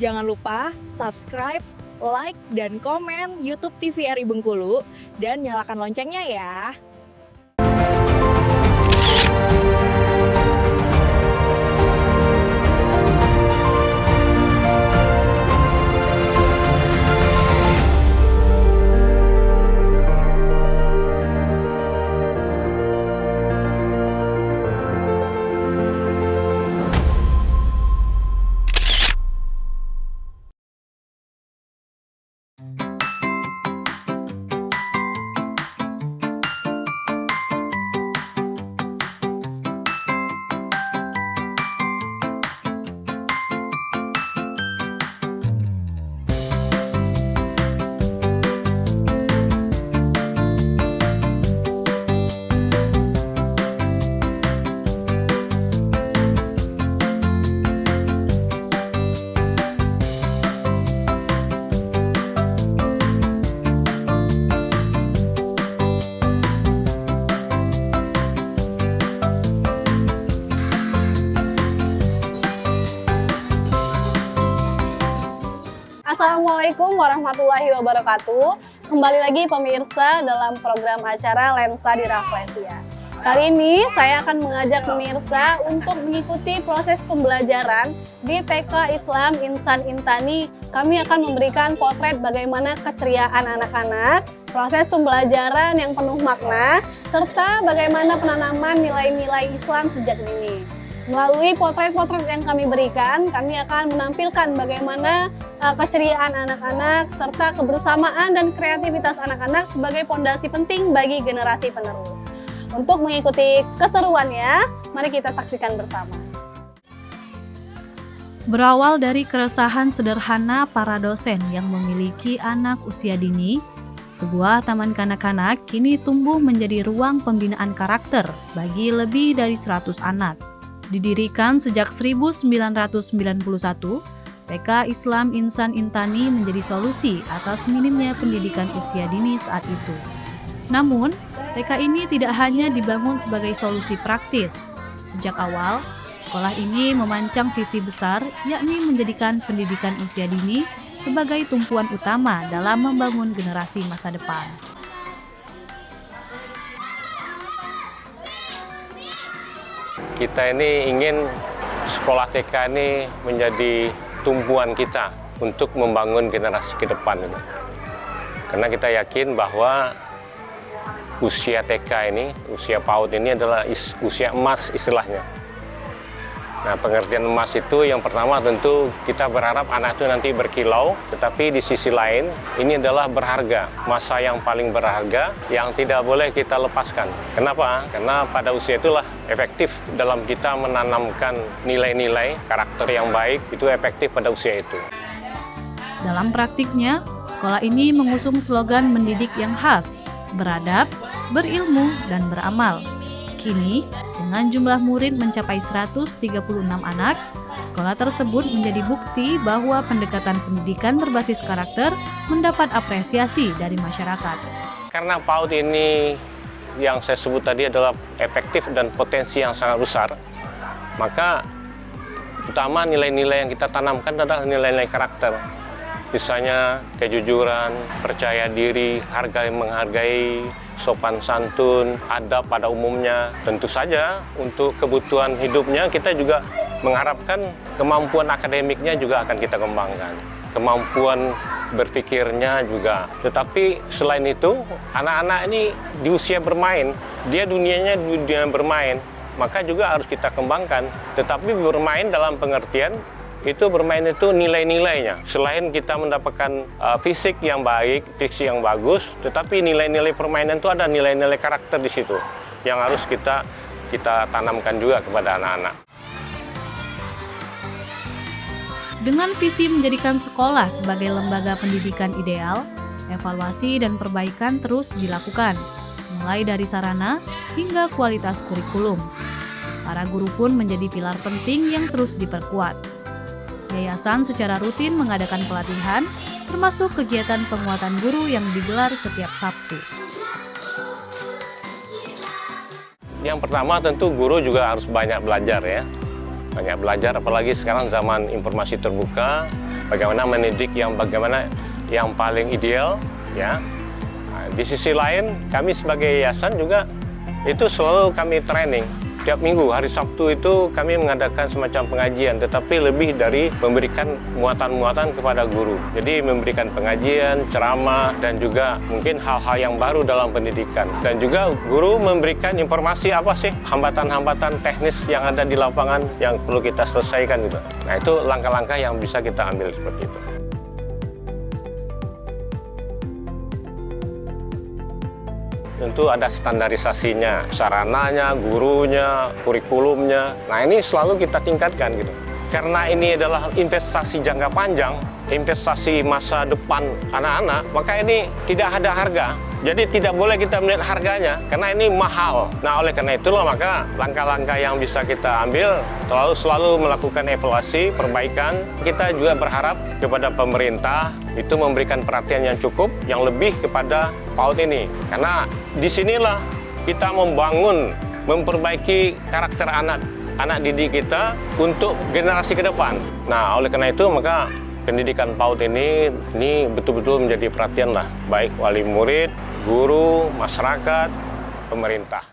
Jangan lupa subscribe, like, dan komen YouTube TVRI Bengkulu dan nyalakan loncengnya ya. Assalamualaikum warahmatullahi wabarakatuh. Kembali lagi pemirsa dalam program acara Lensa di Rafflesia. Kali ini saya akan mengajak pemirsa untuk mengikuti proses pembelajaran di TK Islam Insan Intani. Kami akan memberikan potret bagaimana keceriaan anak-anak, proses pembelajaran yang penuh makna, serta bagaimana penanaman nilai-nilai Islam sejak dini. Melalui potret-potret yang kami berikan, kami akan menampilkan bagaimana keceriaan anak-anak serta kebersamaan dan kreativitas anak-anak sebagai fondasi penting bagi generasi penerus. Untuk mengikuti keseruannya, mari kita saksikan bersama. Berawal dari keresahan sederhana para dosen yang memiliki anak usia dini, sebuah taman kanak-kanak kini tumbuh menjadi ruang pembinaan karakter bagi lebih dari 100 anak. Didirikan sejak 1991, TK Islam Insan Intani menjadi solusi atas minimnya pendidikan usia dini saat itu. Namun, TK ini tidak hanya dibangun sebagai solusi praktis. Sejak awal, sekolah ini memancang visi besar, yakni menjadikan pendidikan usia dini sebagai tumpuan utama dalam membangun generasi masa depan. Kita ini ingin sekolah TK ini menjadi tumpuan kita untuk membangun generasi ke depan. Karena kita yakin bahwa usia TK ini, usia PAUD ini adalah usia emas istilahnya. Nah, pengertian emas itu yang pertama tentu kita berharap anak itu nanti berkilau, tetapi di sisi lain ini adalah berharga, masa yang paling berharga yang tidak boleh kita lepaskan. Kenapa? Karena pada usia itulah efektif dalam kita menanamkan nilai-nilai karakter yang baik, itu efektif pada usia itu. Dalam praktiknya, sekolah ini mengusung slogan mendidik yang khas, beradab, berilmu, dan beramal. Kini, dengan jumlah murid mencapai 136 anak, sekolah tersebut menjadi bukti bahwa pendekatan pendidikan berbasis karakter mendapat apresiasi dari masyarakat. Karena PAUD ini yang saya sebut tadi adalah efektif dan potensi yang sangat besar, maka utama nilai-nilai yang kita tanamkan adalah nilai-nilai karakter. Misalnya kejujuran, percaya diri, menghargai, sopan santun, adab pada umumnya. Tentu saja untuk kebutuhan hidupnya kita juga mengharapkan kemampuan akademiknya juga akan kita kembangkan. Kemampuan berpikirnya juga. Tetapi selain itu, anak-anak ini di usia bermain, dia dunianya dunia bermain, maka juga harus kita kembangkan. Tetapi bermain dalam pengertian itu bermain itu nilai-nilainya. Selain kita mendapatkan fisik yang baik, fisik yang bagus, tetapi nilai-nilai permainan itu ada nilai-nilai karakter di situ yang harus kita tanamkan juga kepada anak-anak. Dengan visi menjadikan sekolah sebagai lembaga pendidikan ideal, evaluasi dan perbaikan terus dilakukan, mulai dari sarana hingga kualitas kurikulum. Para guru pun menjadi pilar penting yang terus diperkuat. Yayasan secara rutin mengadakan pelatihan, termasuk kegiatan penguatan guru yang digelar setiap Sabtu. Yang pertama tentu guru juga harus banyak belajar ya. Banyak belajar, apalagi sekarang zaman informasi terbuka, bagaimana mendidik bagaimana yang paling ideal, ya. Nah, di sisi lain, kami sebagai yayasan juga itu selalu kami training. Tiap minggu, hari Sabtu itu kami mengadakan semacam pengajian, tetapi lebih dari memberikan muatan-muatan kepada guru. Jadi memberikan pengajian, ceramah, dan juga mungkin hal-hal yang baru dalam pendidikan. Dan juga guru memberikan informasi apa sih hambatan-hambatan teknis yang ada di lapangan yang perlu kita selesaikan gitu. Nah, itu langkah-langkah yang bisa kita ambil seperti itu. Tentu ada standarisasinya, sarananya, gurunya, kurikulumnya. Nah, ini selalu kita tingkatkan gitu. Karena ini adalah investasi jangka panjang, investasi masa depan anak-anak, maka ini tidak ada harga. Jadi tidak boleh kita melihat harganya, karena ini mahal. Nah, oleh karena itulah maka langkah-langkah yang bisa kita ambil selalu melakukan evaluasi, perbaikan. Kita juga berharap kepada pemerintah itu memberikan perhatian yang cukup, yang lebih kepada PAUD ini. Karena disinilah kita memperbaiki karakter anak didik kita untuk generasi ke depan. Nah, oleh karena itu maka pendidikan PAUD ini betul-betul menjadi perhatian lah, baik wali murid, guru, masyarakat, pemerintah.